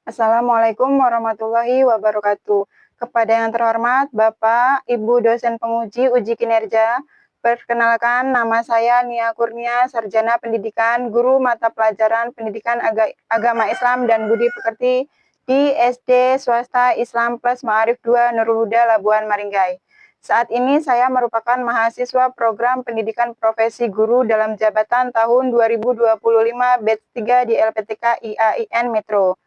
Assalamualaikum warahmatullahi wabarakatuh. Kepada yang terhormat Bapak, Ibu dosen penguji uji kinerja, perkenalkan nama saya Nia Kurnia, Sarjana Pendidikan, Guru Mata Pelajaran Pendidikan Agama Islam dan Budi Pekerti di SD Swasta Islam Plus Ma'arif 2 Nurul Huda, Labuan Maringgai. Saat ini saya merupakan mahasiswa program pendidikan profesi guru dalam jabatan tahun 2025 batch 3 di LPTK IAIN Metro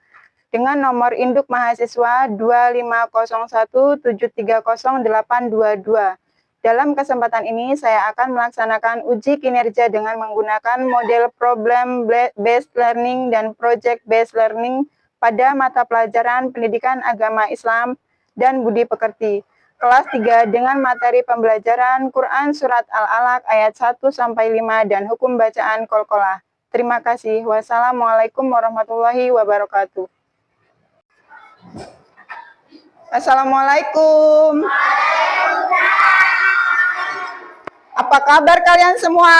dengan nomor induk mahasiswa 2501730822. Dalam kesempatan ini saya akan melaksanakan uji kinerja dengan menggunakan model problem based learning dan project based learning pada mata pelajaran pendidikan agama Islam dan Budi Pekerti. Kelas 3 dengan materi pembelajaran Quran Surat Al-Alaq ayat 1-5 dan hukum bacaan Qalqalah. Terima kasih. Wassalamualaikum warahmatullahi wabarakatuh. Assalamualaikum. Apa kabar kalian semua?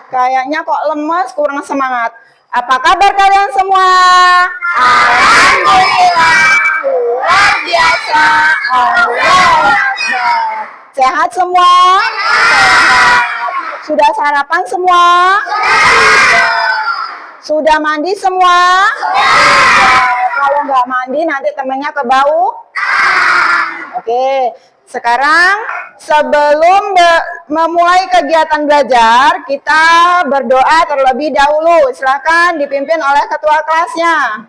Kayaknya kok lemes, kurang semangat. Apa kabar kalian semua? Alhamdulillah, luar biasa. Sehat semua? Sehat. Sudah sarapan semua? Sudah mandi semua? Kalau nggak mandi nanti temennya kebau? Oke, sekarang sebelum memulai kegiatan belajar, kita berdoa terlebih dahulu. Silakan dipimpin oleh ketua kelasnya.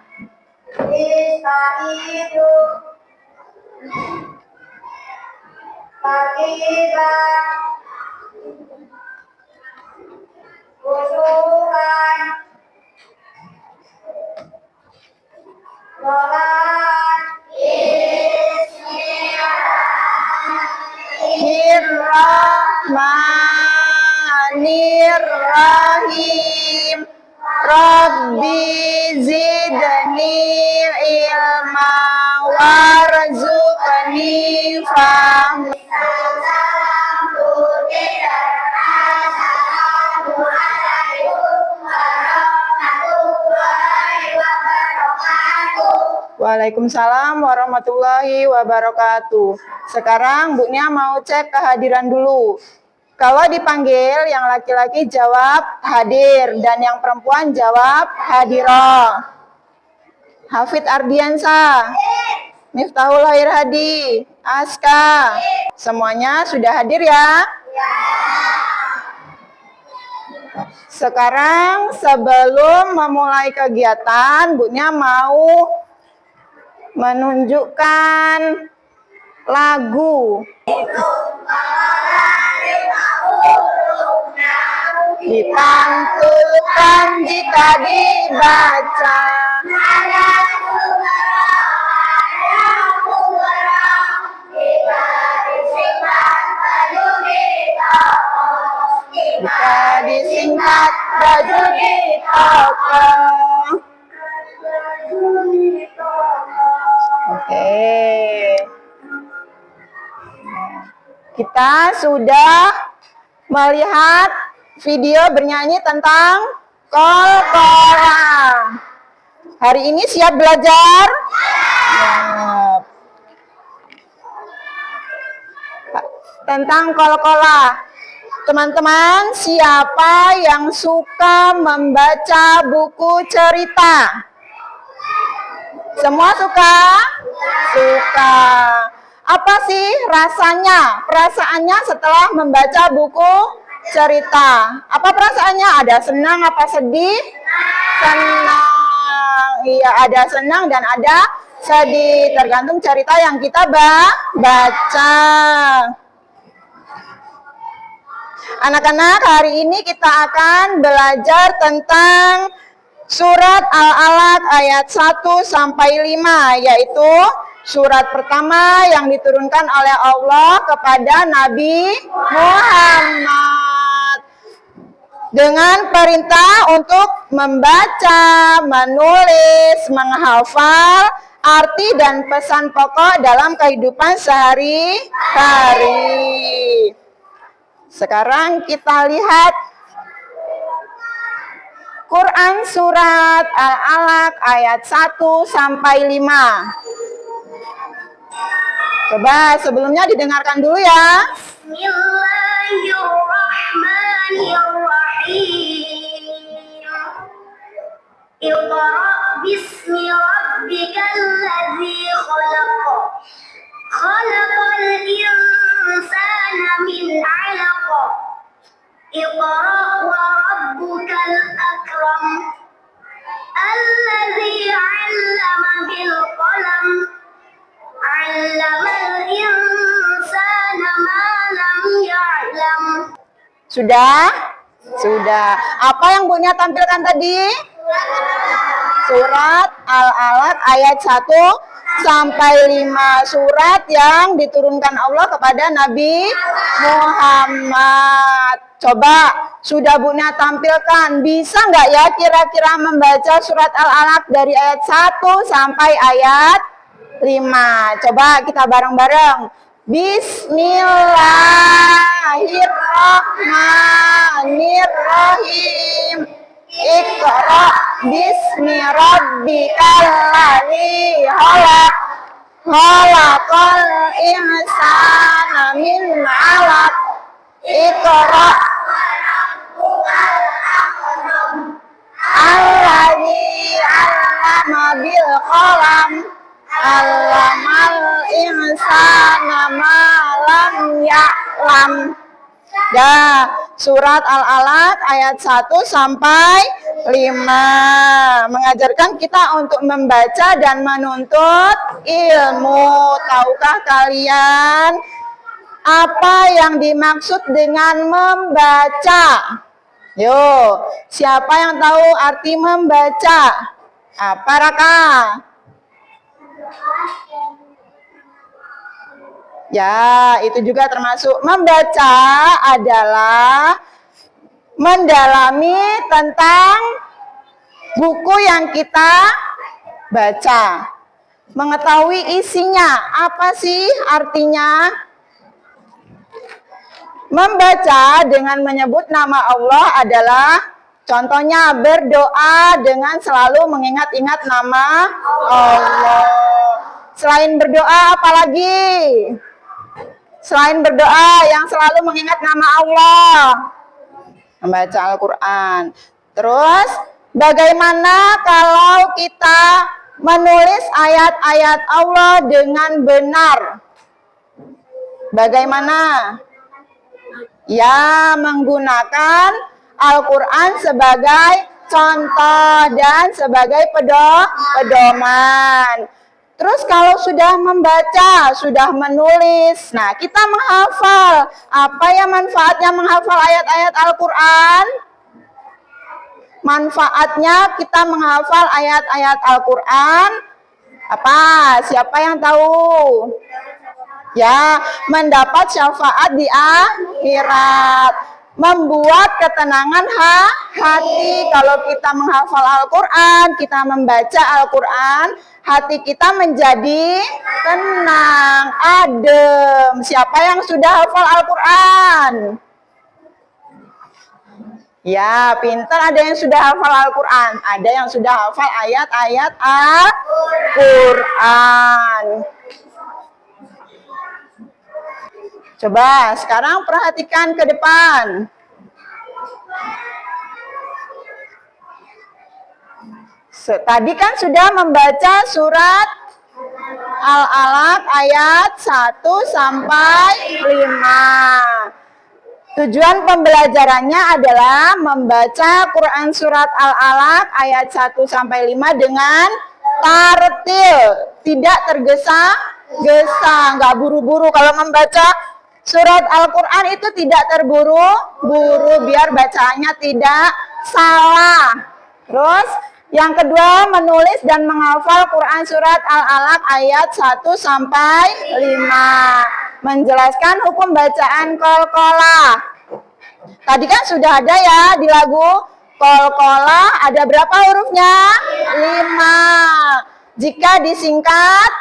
Bismillahirrahmanirrahim. Rabbi zidni ilma warzuqni fahma. Waalaikumsalam warahmatullahi wabarakatuh. Sekarang Bu Nia mau cek kehadiran dulu. Kalau dipanggil, yang laki-laki jawab hadir dan yang perempuan jawab hadiroh. Hafid Ardiansa, Miftahul Khair Hadi, Aska, semuanya sudah hadir ya? Sekarang sebelum memulai kegiatan, Bu Nia mau menunjukkan lagu. Dipantulkan jika dibaca. Jika disingkat baju di toko. Oke. Kita sudah melihat video bernyanyi tentang Qalqalah. Hari ini siap belajar? Siap. Tentang Qalqalah. Teman-teman, siapa yang suka membaca buku cerita? Semua suka? Suka. Apa sih rasanya, perasaannya setelah membaca buku cerita? Apa perasaannya? Ada senang, apa sedih? Senang. Iya, ada senang dan ada sedih. Tergantung cerita yang kita baca. Anak-anak, hari ini kita akan belajar tentang Surat Al-Alaq ayat 1-5, yaitu surat pertama yang diturunkan oleh Allah kepada Nabi Muhammad dengan perintah untuk membaca, menulis, menghafal arti dan pesan pokok dalam kehidupan sehari-hari. Sekarang kita lihat Quran surat Al-Alaq ayat 1 sampai 5. Coba sebelumnya didengarkan dulu ya. Bismillahirrahmanirrahim. Iqra bismi rabbikal ladzi khalaq. Khalaqal insana min 'alaq. Iqra wa rabbukal akram. Alladzi 'allama bil qalam. 'Allamal insana ma lam ya'lam. Sudah? Sudah. Apa yang Bunya tampilkan tadi? Surat Al-Alaq ayat 1 sampai 5. Surat yang diturunkan Allah kepada Nabi Muhammad. Coba, sudah Bunya tampilkan. Bisa nggak ya kira-kira membaca surat Al-Alaq dari ayat 1 sampai ayat 5? Coba kita bareng-bareng. Bismillahirrahmanirrahim. Iqra bismi rabbikal ladzi khalaq. Khalaqal insana min 'alaq. Iqra alladzi 'allama bil qalam. 'Allamal insana ma lam ya'lam. Dah, surat Al-Alaq ayat 1 sampai 5 mengajarkan kita untuk membaca dan menuntut ilmu. Tahukah kalian apa yang dimaksud dengan membaca? Yo, siapa yang tahu arti membaca? Apa, Raka? Ya, itu juga termasuk membaca adalah mendalami tentang buku yang kita baca. Mengetahui isinya, apa sih artinya? Membaca dengan menyebut nama Allah adalah contohnya berdoa dengan selalu mengingat-ingat nama Allah. Selain berdoa apalagi? Selain berdoa yang selalu mengingat nama Allah, membaca Al-Quran. Terus bagaimana kalau kita menulis ayat-ayat Allah dengan benar? Bagaimana? Ya, menggunakan Al-Quran sebagai contoh dan sebagai pedoman. Terus kalau sudah membaca, sudah menulis, nah kita menghafal. Apa ya manfaatnya menghafal ayat-ayat Al-Quran? Manfaatnya kita menghafal ayat-ayat Al-Quran. Apa? Siapa yang tahu? Ya, mendapat syafaat di akhirat. Membuat ketenangan hati. Kalau kita menghafal Al-Quran, kita membaca Al-Quran, hati kita menjadi tenang, adem. Siapa yang sudah hafal Al-Quran? Ya, pintar. Ada yang sudah hafal Al-Quran. Ada yang sudah hafal ayat-ayat Al-Quran. Coba sekarang perhatikan ke depan. Tadi kan sudah membaca surat Al-Alaq ayat 1 sampai 5. Tujuan pembelajarannya adalah membaca Quran surat Al-Alaq ayat 1 sampai 5 dengan tartil, tidak tergesa-gesa, nggak buru-buru. Kalau membaca surat Al-Quran itu tidak terburu-buru biar bacaannya tidak salah. Terus yang kedua, menulis dan menghafal Quran surat Al-Alaq ayat 1 sampai 5. Menjelaskan hukum bacaan qalqalah. Tadi kan sudah ada ya di lagu qalqalah, ada berapa hurufnya? 5. Jika disingkat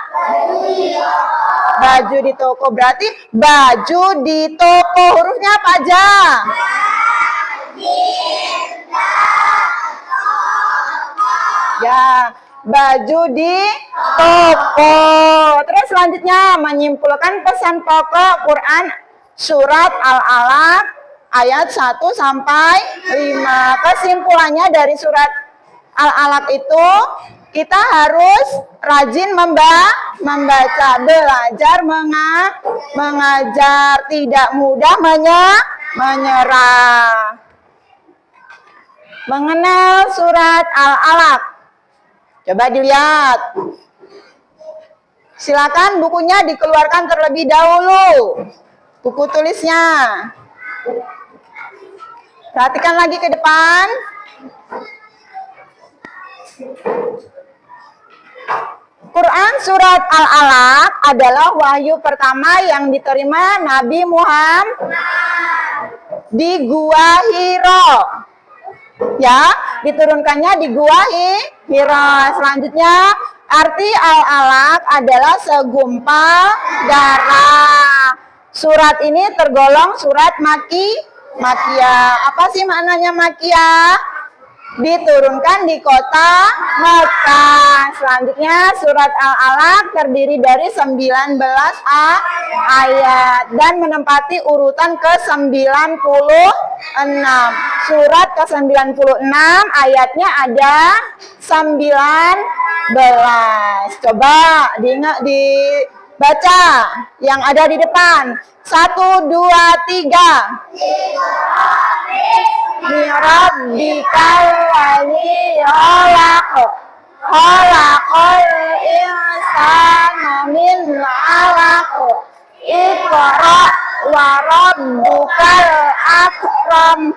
baju di toko, berarti baju di toko hurufnya apa aja? Ya, baju di toko. Terus selanjutnya menyimpulkan pesan pokok Quran surat Al-Alaq ayat 1 sampai 5. Kesimpulannya dari surat Al-Alaq itu kita harus rajin membaca, belajar mengajar, tidak mudah menyerah. Mengenal surat Al-Alaq. Coba dilihat. Silakan bukunya dikeluarkan terlebih dahulu. Buku tulisnya. Perhatikan lagi ke depan. Quran surat Al-Alaq adalah wahyu pertama yang diterima Nabi Muhammad di Gua Hiro. Ya, diturunkannya di Gua Hiro. Selanjutnya, arti Al-Alaq adalah segumpal darah. Surat ini tergolong surat Makiyah. Apa sih maknanya Makiyah? Diturunkan di kota Mekah. Selanjutnya surat Al-Alaq terdiri dari 19 ayat dan menempati urutan ke-96. Surat ke-96 ayatnya ada 19. Coba dibaca yang ada di depan. 1, 2, 3. Mirabbikal ladzi khalaqal insana min 'alaq. Iqra wa rabbukal akram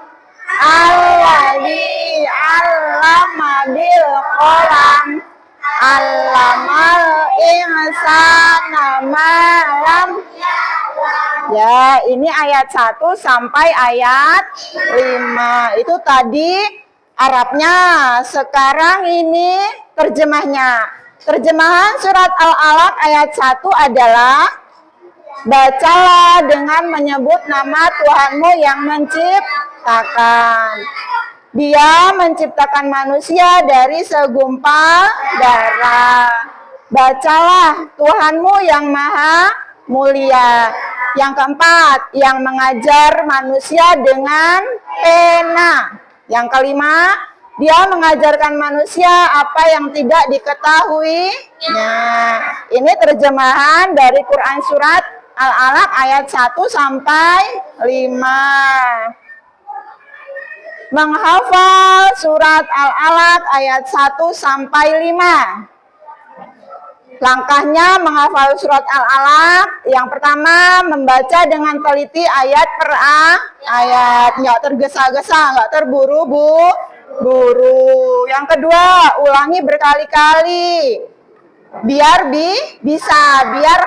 alladzi 'allama bil qalam 'allamal insana ma lam. Ya, ini ayat 1 sampai ayat 5. Itu tadi Arabnya. Sekarang ini terjemahnya. Terjemahan surat Al-Alaq ayat 1 adalah, bacalah dengan menyebut nama Tuhanmu yang menciptakan. Dia menciptakan manusia dari segumpal darah. Bacalah Tuhanmu yang maha mulia. Yang keempat, yang mengajar manusia dengan pena. Yang kelima, dia mengajarkan manusia apa yang tidak diketahuinya. Ini terjemahan dari Quran surat Al-Alaq ayat 1 sampai 5. Menghafal surat Al-Alaq ayat 1 sampai 5. Langkahnya menghafal surat Al-Alaq. Yang pertama, membaca dengan teliti ayat per ayat, nggak tergesa-gesa, nggak terburu-buru. Yang kedua, ulangi berkali-kali. Biar biar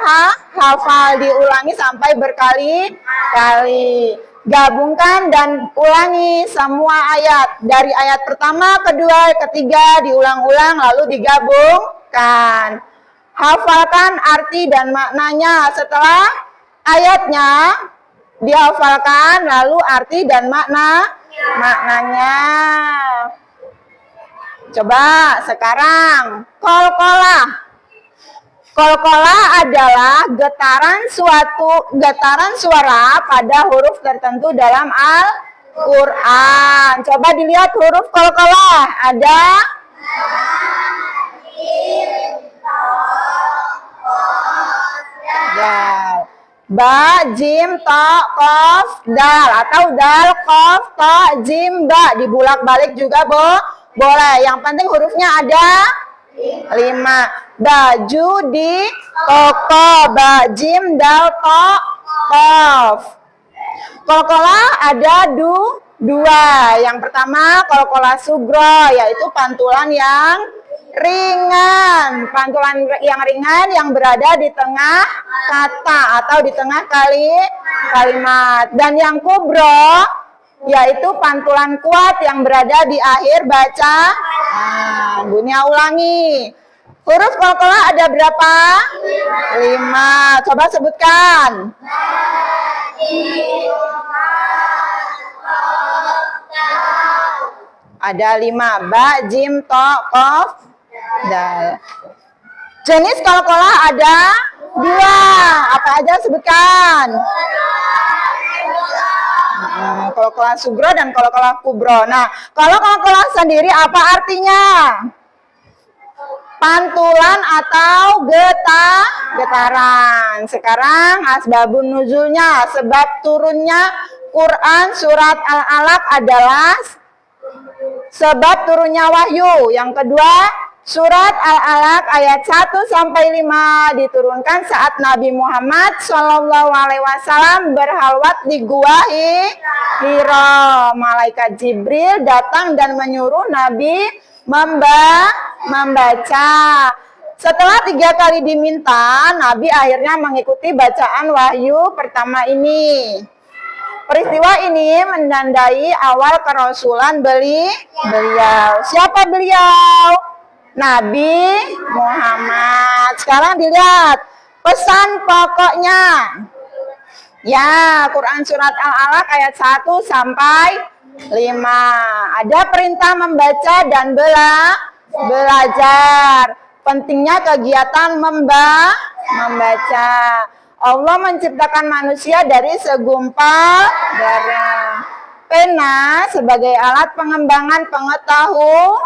hafal, diulangi sampai berkali-kali. Gabungkan dan ulangi semua ayat. Dari ayat pertama, kedua, ketiga, diulang-ulang lalu digabungkan. Hafalkan arti dan maknanya. Setelah ayatnya dihafalkan, lalu arti dan maknanya. Coba sekarang, qalqalah. Qalqalah adalah getaran suara pada huruf tertentu dalam Al-Quran. Coba dilihat huruf qalqalah. Ada dal, ba, jim, to, kof, dal, atau dal, kof, to, jim, ba. Dibulak-balik juga boleh. Yang penting hurufnya ada 5. Baju di toko, ba, jim, dal, to, kof. Qalqalah ada 2. Yang pertama qalqalah sugro, yaitu pantulan yang ringan. Pantulan yang ringan yang berada di tengah kata atau di tengah kalimat. Dan yang kubro, yaitu pantulan kuat yang berada di akhir bacaan. Bunya ulangi. Huruf qalqalah ada berapa? 5. Coba sebutkan. Ada 5. Ba, jim, to, kof, dal. Jenis kol-kolah ada 2. Apa aja sebutkan? Kol-kolah sugro dan kol-kolah kubro. Nah, kalau kol-kolah sendiri apa artinya? Pantulan atau getaran. Sekarang asbabun nuzulnya, sebab turunnya Quran surat Al-Alaq adalah sebab turunnya wahyu. Yang kedua, surat Al-Alaq ayat 1-5 diturunkan saat Nabi Muhammad SAW berhalwat di Gua Hira. Malaikat Jibril datang dan menyuruh Nabi membaca. Setelah 3 kali diminta, Nabi akhirnya mengikuti bacaan wahyu pertama ini. Peristiwa ini menandai awal kerasulan beliau. Siapa beliau? Nabi Muhammad. Sekarang dilihat pesan pokoknya. Ya, Quran surat Al-Alaq ayat 1-5. Ada perintah membaca dan belajar. Pentingnya kegiatan membaca. Allah menciptakan manusia dari segumpal darah. Pena sebagai alat pengembangan pengetahuan.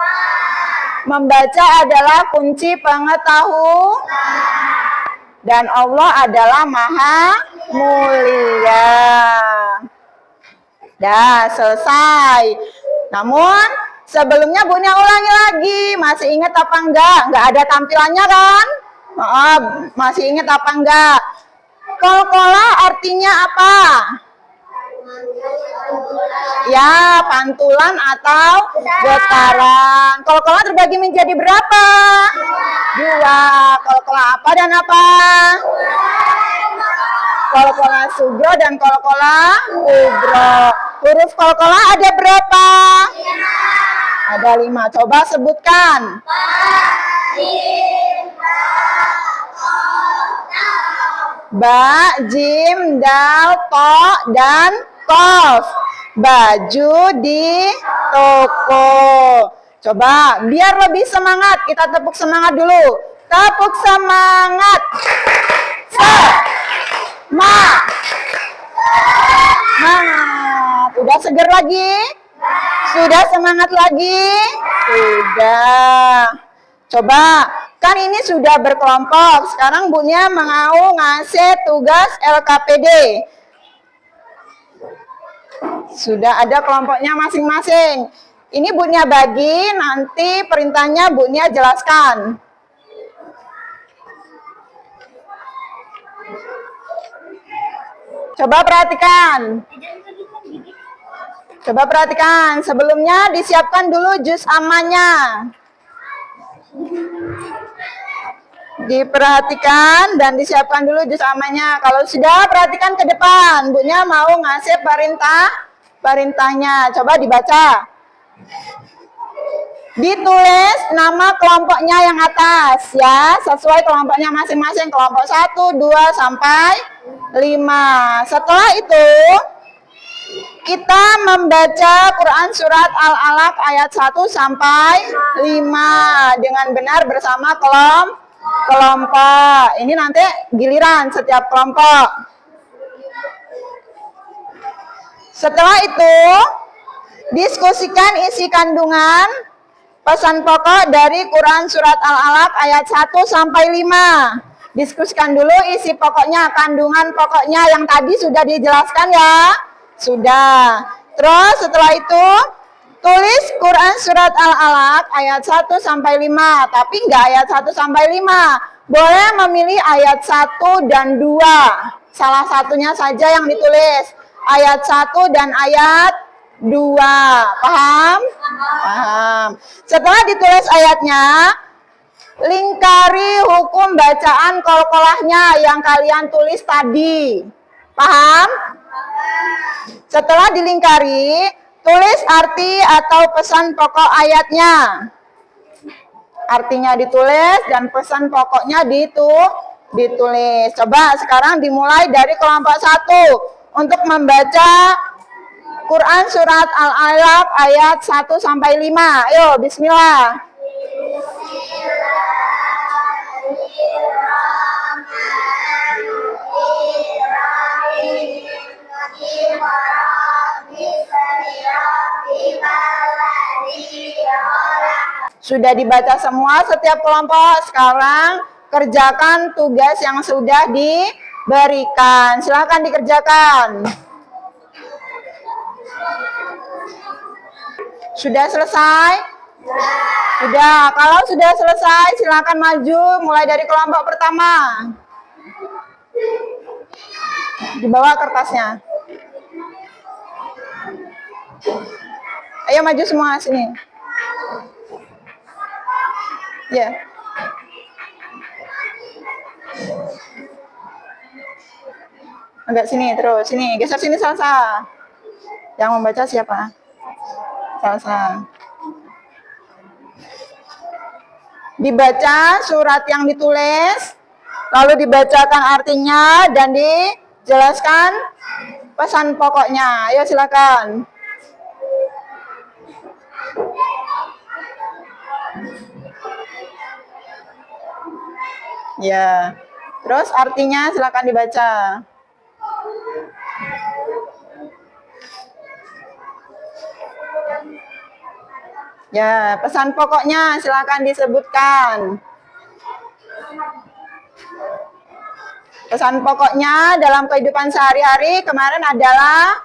Membaca adalah kunci pengetahuan. Dan Allah adalah Maha Mulia. Dah selesai. Namun sebelumnya Bunia ulangi lagi. Masih ingat apa enggak? Enggak ada tampilannya kan? Maaf, masih ingat apa enggak? Kol-kolah artinya apa? Ya, pantulan atau getaran. Kol-kolah terbagi menjadi berapa? 2. Kol-kolah apa dan apa? Kol-kolah sugro dan kol-kolah kubro. Huruf kol-kolah ada berapa? Ada 5. Coba sebutkan. Ba, jim, dal, to, dan kof. Baju di toko. Coba biar lebih semangat, kita tepuk semangat dulu. Tepuk semangat. Semangat. Udah seger lagi? Sudah semangat lagi? Sudah. Coba, kan ini sudah berkelompok. Sekarang Bunia mau ngasih tugas LKPD. Sudah ada kelompoknya masing-masing. Ini Bunia bagi, nanti perintahnya Bunia jelaskan. Coba perhatikan. Coba perhatikan. Sebelumnya disiapkan dulu juz amannya. Diperhatikan dan disiapkan dulu juz amannya. Kalau sudah, perhatikan ke depan. Bunya mau ngasih perintahnya. Coba dibaca. Ditulis nama kelompoknya yang atas ya, sesuai kelompoknya masing-masing. Kelompok 1, 2, sampai 5. Setelah itu kita membaca Quran surat Al-Alaq ayat 1-5 dengan benar bersama kelompok. Ini nanti giliran setiap kelompok. Setelah itu diskusikan isi kandungan pesan pokok dari Quran surat Al-Alaq ayat 1-5. Diskusikan dulu isi pokoknya, kandungan pokoknya yang tadi sudah dijelaskan ya. Sudah. Terus setelah itu tulis Quran surat Al-Alaq ayat 1-5, tapi enggak ayat 1-5. Boleh memilih ayat 1 dan 2. Salah satunya saja yang ditulis. Ayat 1 dan ayat 2. Paham? Paham. Setelah ditulis ayatnya, lingkari hukum bacaan kol-kolahnya yang kalian tulis tadi. Paham? Setelah dilingkari, tulis arti atau pesan pokok ayatnya. Artinya ditulis dan pesan pokoknya ditulis. Coba sekarang dimulai dari kelompok 1 untuk membaca Quran surat Al-Alaq ayat 1 sampai 5. Ayo, bismillah. Sudah dibaca semua setiap kelompok. Sekarang kerjakan tugas yang sudah diberikan. Silakan dikerjakan. Sudah selesai? Sudah. Kalau sudah selesai, silakan maju mulai dari kelompok pertama. Dibawa kertasnya. Ayo maju semua sini. Ya. Agak sini terus, sini, geser sini Salsa. Yang membaca siapa? Salsa. Dibaca surat yang ditulis, lalu dibacakan artinya dan dijelaskan pesan pokoknya. Ayo silakan. Ya, terus artinya silakan dibaca. Ya, pesan pokoknya silakan disebutkan. Pesan pokoknya dalam kehidupan sehari-hari kemarin adalah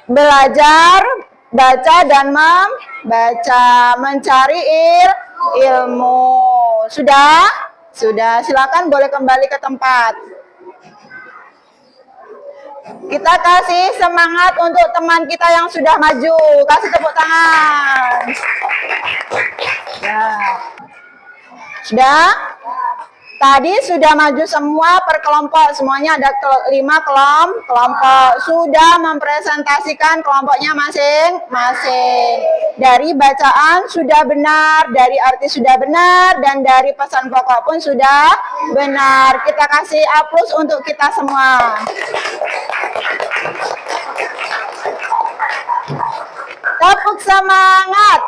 belajar, baca dan membaca, mencari ilmu. Sudah? Sudah, silakan boleh kembali ke tempat. Kita kasih semangat untuk teman kita yang sudah maju. Kasih tepuk tangan. Ya. Sudah? Tadi sudah maju semua per kelompok. Semuanya ada 5 kelompok. Sudah mempresentasikan kelompoknya masing-masing. Dari bacaan sudah benar, dari arti sudah benar, dan dari pesan pokok pun sudah benar. Kita kasih aplaus untuk kita semua. Tepuk semangat.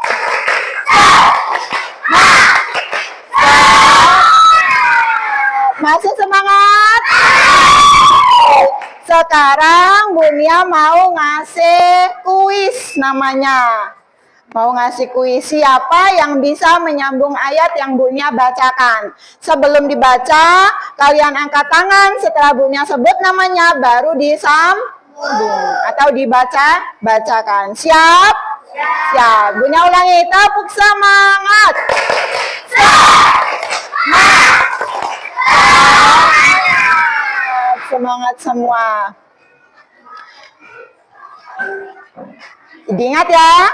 Masih semangat? Sekarang Bu Nia mau ngasih kuis namanya. Mau ngasih kuis siapa yang bisa menyambung ayat yang Bu Nia bacakan. Sebelum dibaca, kalian angkat tangan. Setelah Bu Nia sebut namanya, baru disambung atau bacakan. Siap? Siap. Bu Nia ulangi, tepuk semangat. Semangat semua. Diingat ya,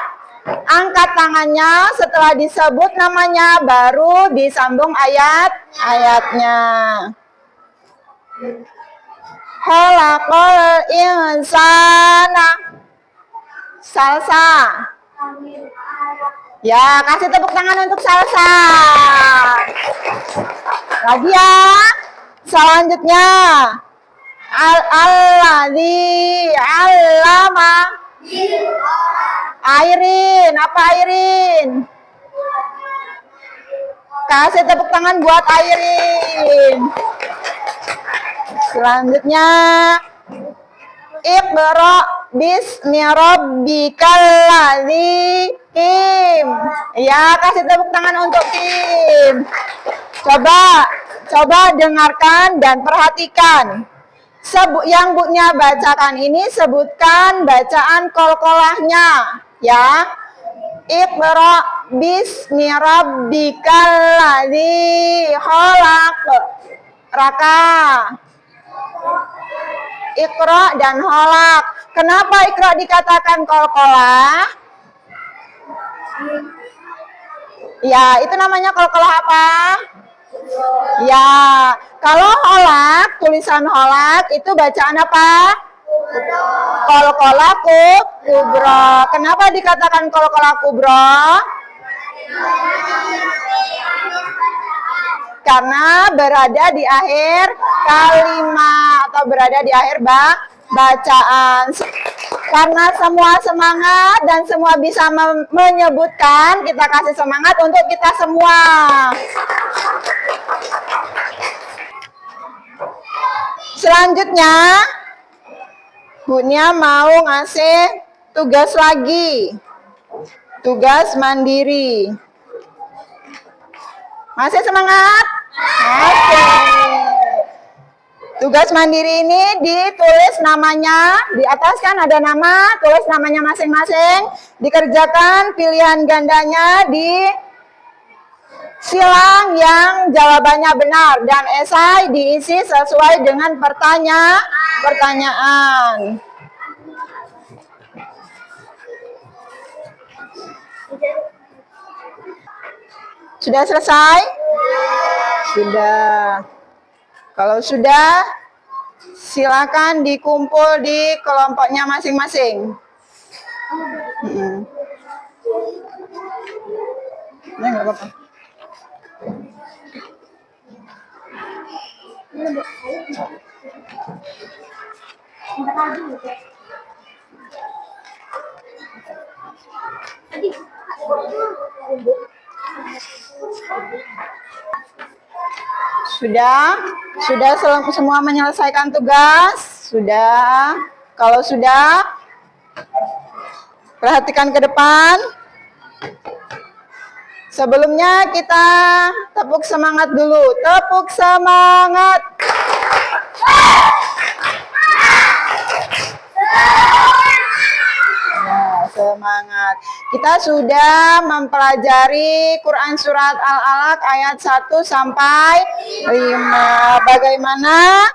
angkat tangannya setelah disebut namanya baru disambung ayatnya. Khalaqal insana. Salsa. Ya, kasih tepuk tangan untuk Salsa. Lagi ya. Selanjutnya. Alladzi 'allama. Airin, apa Airin? Kasih tepuk tangan buat Airin. Selanjutnya Iqra bismi rabbikal ladzi Kim. Ya, kasih tepuk tangan untuk Kim. Coba dengarkan dan perhatikan. Yang Bu Nia bacakan ini sebutkan bacaan qalqalahnya, ya. Iqra bismi rabbikal ladzi khalaq. Raka. Iqra dan khalaq. Kenapa Iqra dikatakan qalqalah? Ya, itu namanya qalqalah apa? Ya, kalau holak, tulisan holak itu bacaan apa? Qalqalah kubra. Kenapa dikatakan qalqalah kubra? Karena berada di akhir kalimat atau berada di akhir bacaan. Karena semua semangat dan semua bisa menyebutkan, kita kasih semangat untuk kita semua. Selanjutnya, Bu Nia mau ngasih tugas lagi. Tugas mandiri. Masih semangat? Oke. Tugas mandiri ini ditulis namanya, di atas kan ada nama, tulis namanya masing-masing, dikerjakan pilihan gandanya di silang yang jawabannya benar, dan esai diisi sesuai dengan pertanyaan. Sudah selesai? Sudah. Kalau sudah, silakan dikumpul di kelompoknya masing-masing. Nah, nggak apa-apa. Sudah semua menyelesaikan tugas? Sudah. Kalau sudah, perhatikan ke depan. Sebelumnya kita tepuk semangat dulu. Tepuk semangat. Semangat. Kita sudah mempelajari Quran Surat Al-Alaq ayat 1 sampai 5. Bagaimana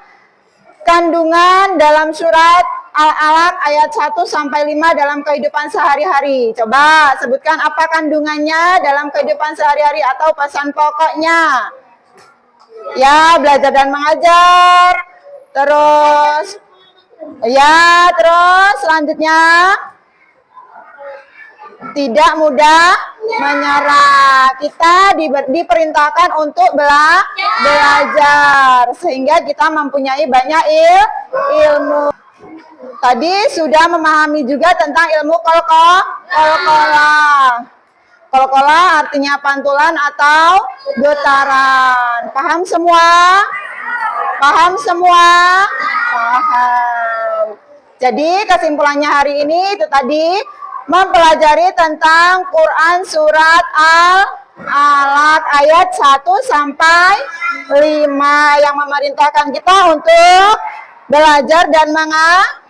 kandungan dalam surat Al-Alaq ayat 1 sampai 5 dalam kehidupan sehari-hari. Coba sebutkan apa kandungannya dalam kehidupan sehari-hari atau pesan pokoknya. Ya, belajar dan mengajar. Terus selanjutnya tidak mudah menyerah. Kita diperintahkan untuk belajar sehingga kita mempunyai banyak ilmu. Tadi sudah memahami juga tentang ilmu qalqalah. Qalqalah artinya pantulan atau getaran. Paham semua? Paham semua? Paham. Jadi kesimpulannya hari ini itu tadi mempelajari tentang Quran Surat Al-Alaq ayat 1 sampai 5 yang memerintahkan kita untuk belajar dan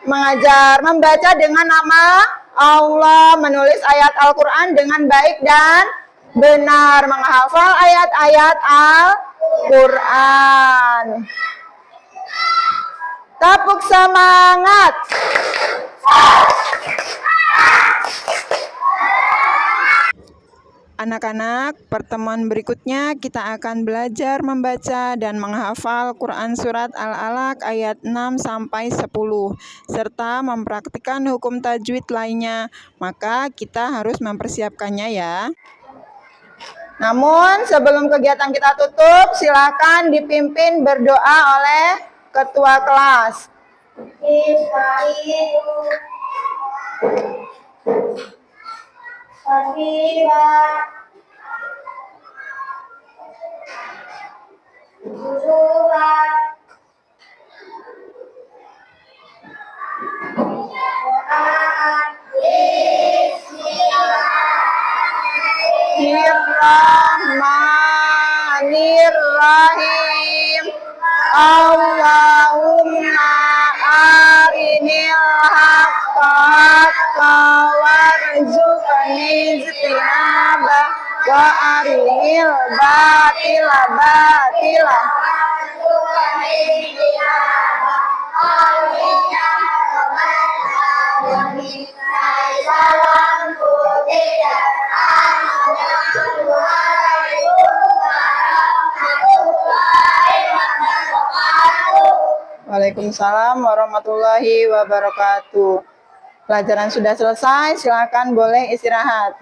mengajar, membaca dengan nama Allah, menulis ayat Al-Quran dengan baik dan benar, menghafal ayat-ayat Al-Quran. Tepuk semangat. Anak-anak, pertemuan berikutnya kita akan belajar membaca dan menghafal Quran Surat Al-Alaq ayat 6 sampai 10 serta mempraktikkan hukum tajwid lainnya. Maka kita harus mempersiapkannya ya. Namun sebelum kegiatan kita tutup, silakan dipimpin berdoa oleh ketua kelas. Bismillahirrahmanirrahim. Allahumma arinil haqqa haqqan warzuqni ijtinabah wa arinil batila batila. Waalaikumsalam warahmatullahi wabarakatuh. Pelajaran sudah selesai, silakan boleh istirahat.